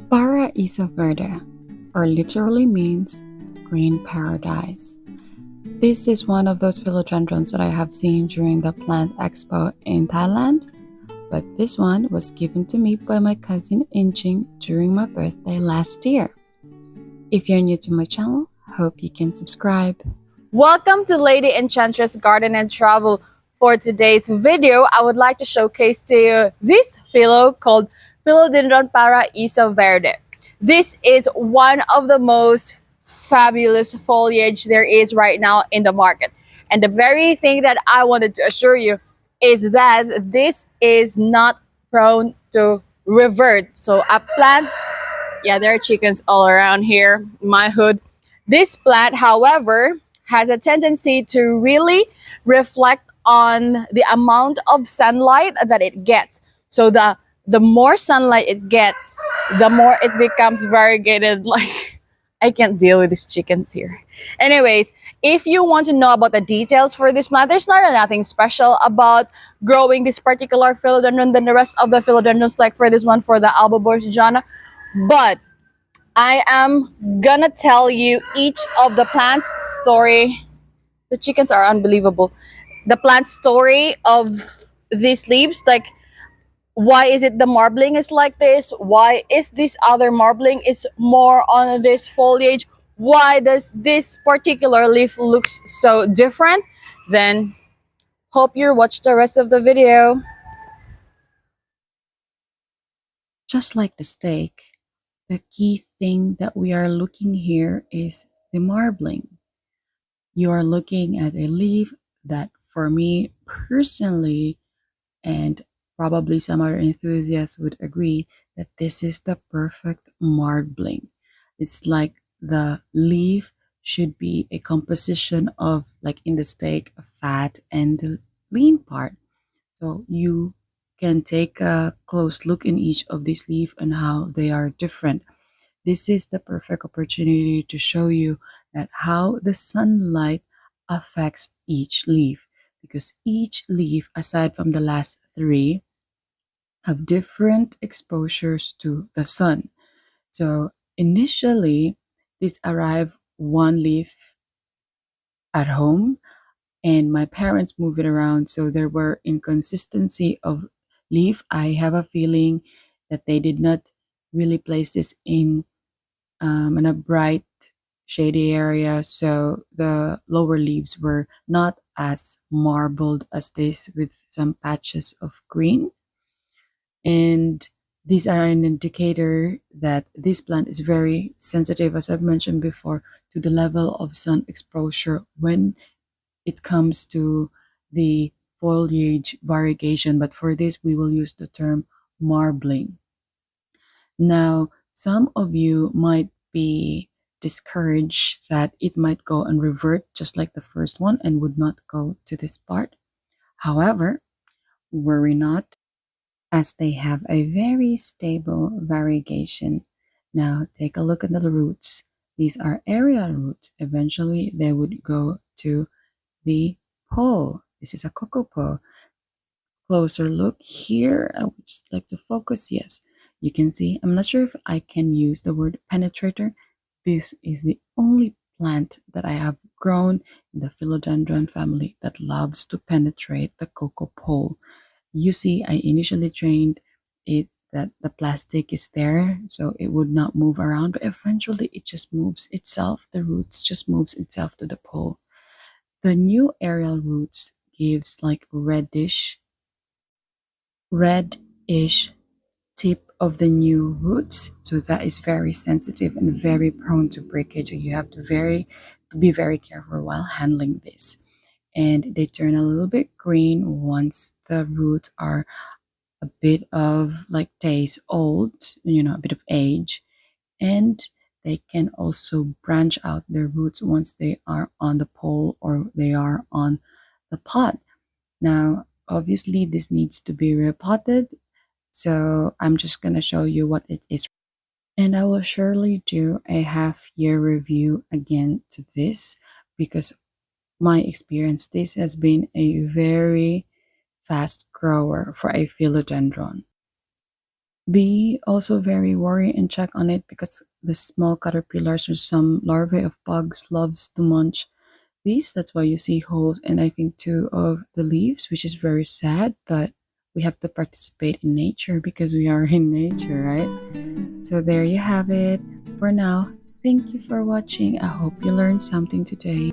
Paraiso Verde, or literally means green paradise. This is one of those philodendrons that I have seen during the plant expo in Thailand, but this one was given to me by my cousin Inching during my birthday last year. If you're new to my channel, hope you can subscribe. Welcome to Lady Enchantress Garden and Travel. For today's video, I would like to showcase to you this philo called Philodendron Paraiso Verde. This is one of the most fabulous foliage there is right now in the market. And the very thing that I wanted to assure you is that this is not prone to revert. So a plant, yeah, there are chickens all around here in my hood. This plant, however, has a tendency to really reflect on the amount of sunlight that it gets. So the more sunlight it gets, the more it becomes variegated. Like, I can't deal with these chickens here. Anyways, if you want to know about the details for this plant, there's nothing special about growing this particular philodendron than the rest of the philodendrons, like for this one, for the Alba bourgeoiana. But I am gonna tell you each of the plant's story. The chickens are unbelievable. The plant story of these leaves, like why is it the marbling is like this? Why is this other marbling is more on this foliage? Why does this particular leaf looks so different? Then hope you watch the rest of the video. Just like the steak, the key thing that we are looking here is the marbling. You are looking at a leaf that, for me personally, and probably some other enthusiasts would agree, that this is the perfect marbling. It's like the leaf should be a composition of, like in the steak, a fat and the lean part. So you can take a close look in each of these leaves and how they are different. This is the perfect opportunity to show you that how the sunlight affects each leaf, because each leaf, aside from the last three, have different exposures to the sun. So initially, this arrived one leaf at home, and my parents moved it around, so there were inconsistency of leaf. I have a feeling that they did not really place this in a bright shady area, so the lower leaves were not as marbled as this, with some patches of green. And these are an indicator that this plant is very sensitive, as I've mentioned before, to the level of sun exposure when it comes to the foliage variegation. But for this, we will use the term marbling. Now, some of you might be discouraged that it might go and revert just like the first one and would not go to this part. However, worry not, as they have a very stable variegation. Now, take a look at the roots. These are aerial roots. Eventually, they would go to the pole. This is a cocoa pole. Closer look here. I would just like to focus. Yes, you can see. I'm not sure if I can use the word penetrator. This is the only plant that I have grown in the philodendron family that loves to penetrate the cocoa pole. You see, I initially trained it that the plastic is there so it would not move around, but eventually it just moves itself. The roots just moves itself to the pole. The new aerial roots gives like reddish tip of the new roots, so that is very sensitive and very prone to breakage. You have to be very careful while handling this. And they turn a little bit green once the roots are a bit of like days old, a bit of age. And they can also branch out their roots once they are on the pole or they are on the pot. Now, obviously, this needs to be repotted, so I'm just going to show you what it is. And I will surely do a half-year review again to this, because my experience, this has been a very fast grower for a philodendron. Be also very worried and check on it because the small caterpillars or some larvae of bugs loves to munch these. That's why you see holes and I think two of the leaves, which is very sad, but we have to participate in nature because we are in nature, right? So there you have it. For now, thank you for watching. I hope you learned something today.